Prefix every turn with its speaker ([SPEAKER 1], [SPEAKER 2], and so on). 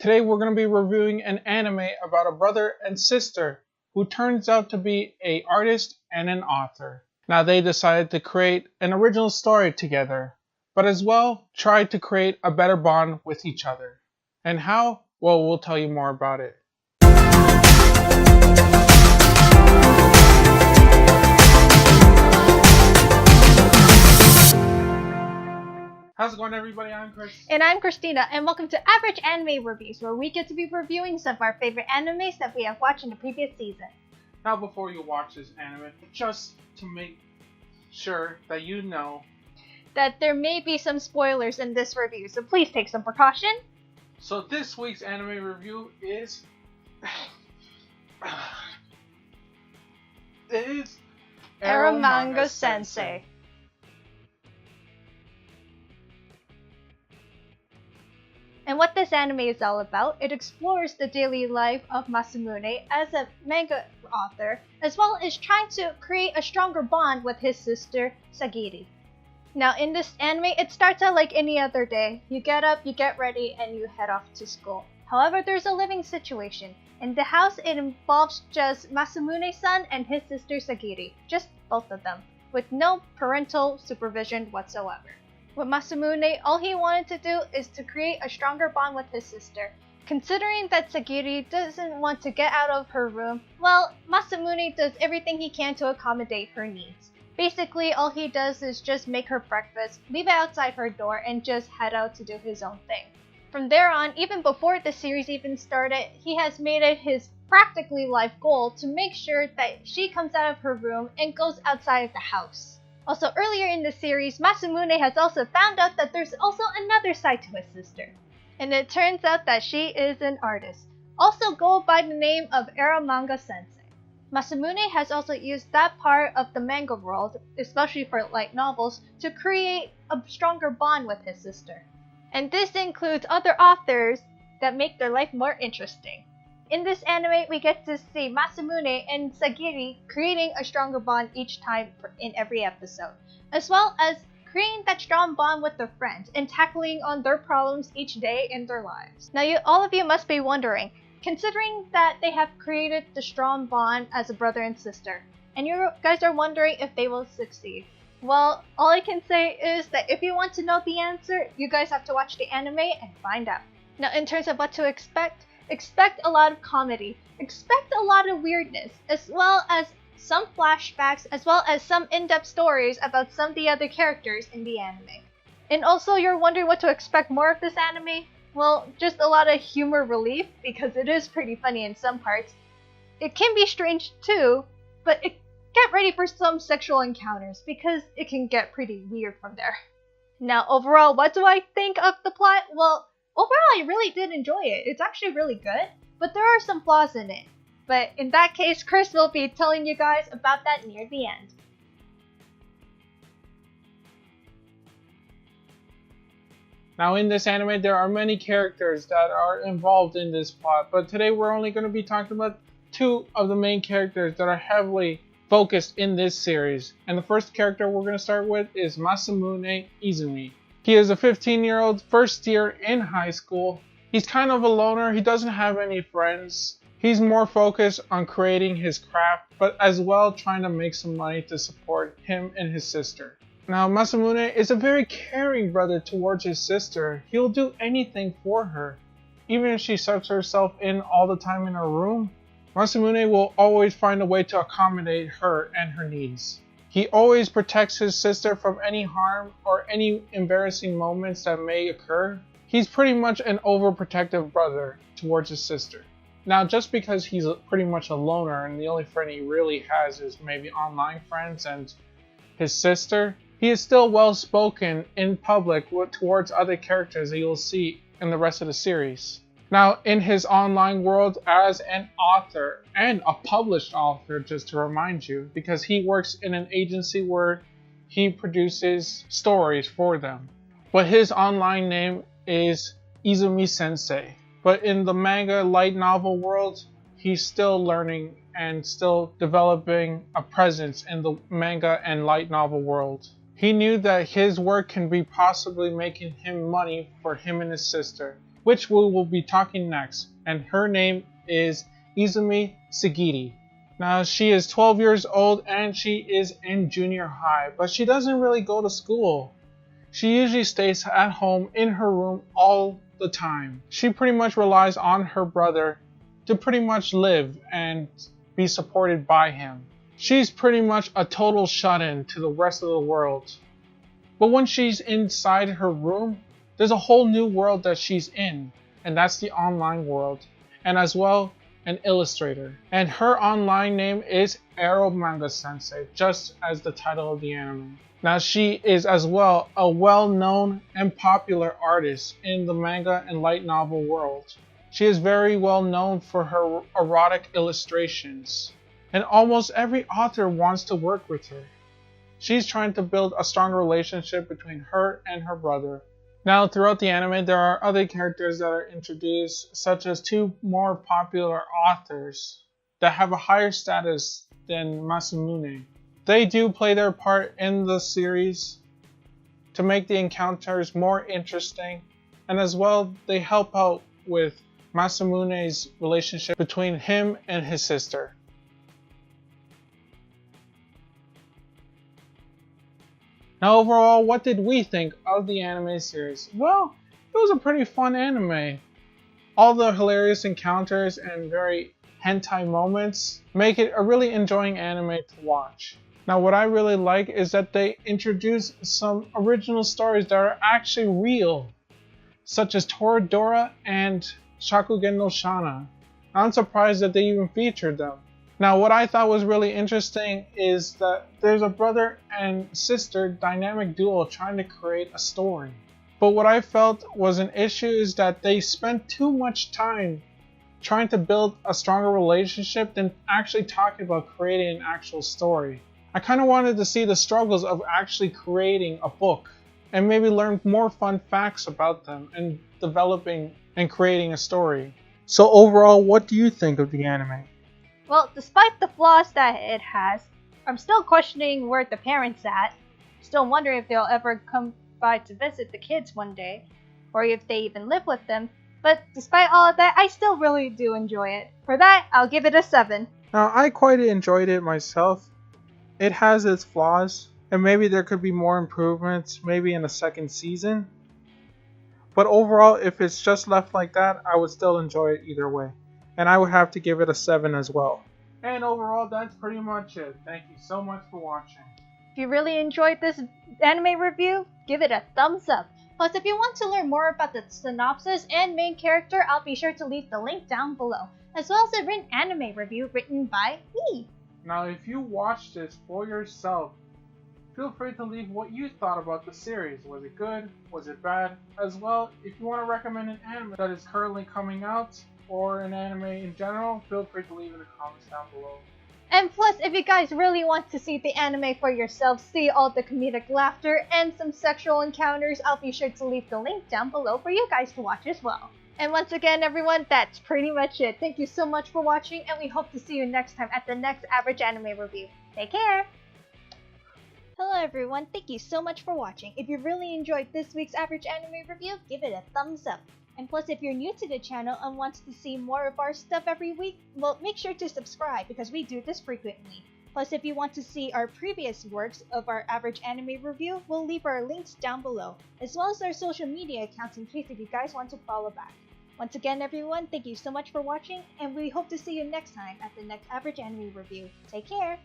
[SPEAKER 1] Today we're going to be reviewing an anime about a brother and sister who turns out to be an artist and an author. Now they decided to create an original story together, but as well tried to create a better bond with each other. And how? Well, we'll tell you more about it. How's it going, everybody? I'm Chris.
[SPEAKER 2] And I'm Christina, and welcome to Average Anime Reviews, where we get to be reviewing some of our favorite animes that we have watched in the previous season.
[SPEAKER 1] Now, before you watch this anime, just to make sure that you know
[SPEAKER 2] that there may be some spoilers in this review, so please take some precaution.
[SPEAKER 1] So this week's anime review is
[SPEAKER 2] Eromanga-sensei. And what this anime is all about, it explores the daily life of Masamune as a manga author, as well as trying to create a stronger bond with his sister, Sagiri. Now in this anime, it starts out like any other day. You get up, you get ready, and you head off to school. However, there's a living situation. In the house, it involves just Masamune's son and his sister Sagiri, just both of them, with no parental supervision whatsoever. With Masamune, all he wanted to do is to create a stronger bond with his sister. Considering that Sagiri doesn't want to get out of her room, well, Masamune does everything he can to accommodate her needs. Basically, all he does is just make her breakfast, leave it outside her door, and just head out to do his own thing. From there on, even before the series even started, he has made it his practically life goal to make sure that she comes out of her room and goes outside of the house. Also, earlier in the series, Masamune has also found out that there's also another side to his sister. And it turns out that she is an artist, also go by the name of Eromanga-sensei. Masamune has also used that part of the manga world, especially for light novels, to create a stronger bond with his sister. And this includes other authors that make their life more interesting. In this anime, we get to see Masamune and Sagiri creating a stronger bond each time in every episode, as well as creating that strong bond with their friends and tackling on their problems each day in their lives. Now, all of you must be wondering, considering that they have created the strong bond as a brother and sister, and you guys are wondering if they will succeed. Well, all I can say is that if you want to know the answer, you guys have to watch the anime and find out. Now, in terms of what to expect a lot of comedy, expect a lot of weirdness, as well as some flashbacks, as well as some in-depth stories about some of the other characters in the anime. And also, you're wondering what to expect more of this anime? Well, just a lot of humor relief, because it is pretty funny in some parts. It can be strange too, but get ready for some sexual encounters, because it can get pretty weird from there. Now, overall, what do I think of the plot? Well, overall, I really did enjoy it. It's actually really good, but there are some flaws in it. But in that case, Chris will be telling you guys about that near the end.
[SPEAKER 1] Now in this anime, there are many characters that are involved in this plot, but today we're only going to be talking about two of the main characters that are heavily focused in this series. And the first character we're going to start with is Masamune Izumi. He is a 15-year-old first year in high school. He's kind of a loner. He doesn't have any friends. He's more focused on creating his craft, but as well trying to make some money to support him and his sister. Now, Masamune is a very caring brother towards his sister. He'll do anything for her. Even if she sucks herself in all the time in her room, Masamune will always find a way to accommodate her and her needs. He always protects his sister from any harm or any embarrassing moments that may occur. He's pretty much an overprotective brother towards his sister. Now, just because he's pretty much a loner and the only friend he really has is maybe online friends and his sister, he is still well spoken in public towards other characters that you'll see in the rest of the series. Now, in his online world as an author, and a published author, just to remind you, because he works in an agency where he produces stories for them. But his online name is Izumi-sensei. But in the manga light novel world, he's still learning and still developing a presence in the manga and light novel world. He knew that his work can be possibly making him money for him and his sister. which we will be talking next, and her name is Izumi Sagiri. Now, she is 12 years old and she is in junior high, but she doesn't really go to school. She usually stays at home in her room all the time. She pretty much relies on her brother to pretty much live and be supported by him. She's pretty much a total shut-in to the rest of the world. But when she's inside her room, there's a whole new world that she's in, and that's the online world, and as well an illustrator. And her online name is Eromanga-sensei, just as the title of the anime. Now she is as well a well-known and popular artist in the manga and light novel world. She is very well known for her erotic illustrations, and almost every author wants to work with her. She's trying to build a stronger relationship between her and her brother. Now, throughout the anime, there are other characters that are introduced, such as two more popular authors that have a higher status than Masamune. They do play their part in the series to make the encounters more interesting, and as well, they help out with Masamune's relationship between him and his sister. Now overall, what did we think of the anime series? Well, it was a pretty fun anime. All the hilarious encounters and very hentai moments make it a really enjoying anime to watch. Now what I really like is that they introduce some original stories that are actually real, such as Toradora and Shakugen no Shana. I'm surprised that they even featured them. Now what I thought was really interesting is that there's a brother and sister dynamic duo trying to create a story. But what I felt was an issue is that they spent too much time trying to build a stronger relationship than actually talking about creating an actual story. I kind of wanted to see the struggles of actually creating a book and maybe learn more fun facts about them and developing and creating a story. So overall, what do you think of the anime?
[SPEAKER 2] Well, despite the flaws that it has, I'm still questioning where the parents at. Still wondering if they'll ever come by to visit the kids one day, or if they even live with them. But despite all of that, I still really do enjoy it. For that, I'll give it a 7.
[SPEAKER 1] Now, I quite enjoyed it myself. It has its flaws, and maybe there could be more improvements, maybe in a second season. But overall, if it's just left like that, I would still enjoy it either way. And I would have to give it a 7 as well. And overall, that's pretty much it. Thank you so much for watching.
[SPEAKER 2] If you really enjoyed this anime review, give it a thumbs up. Plus, if you want to learn more about the synopsis and main character, I'll be sure to leave the link down below, as well as a written anime review written by me.
[SPEAKER 1] Now, if you watched this for yourself, feel free to leave what you thought about the series. Was it good? Was it bad? As well, if you want to recommend an anime that is currently coming out, or an anime in general, feel free to leave in the comments down below.
[SPEAKER 2] And plus, if you guys really want to see the anime for yourself, see all the comedic laughter and some sexual encounters, I'll be sure to leave the link down below for you guys to watch as well. And once again, everyone, that's pretty much it. Thank you so much for watching, and we hope to see you next time at the next Average Anime Review. Take care! Hello everyone, thank you so much for watching. If you really enjoyed this week's Average Anime Review, give it a thumbs up. And plus, if you're new to the channel and want to see more of our stuff every week, well, make sure to subscribe because we do this frequently. Plus, if you want to see our previous works of our Average Anime Review, we'll leave our links down below, as well as our social media accounts in case if you guys want to follow back. Once again, everyone, thank you so much for watching, and we hope to see you next time at the next Average Anime Review. Take care!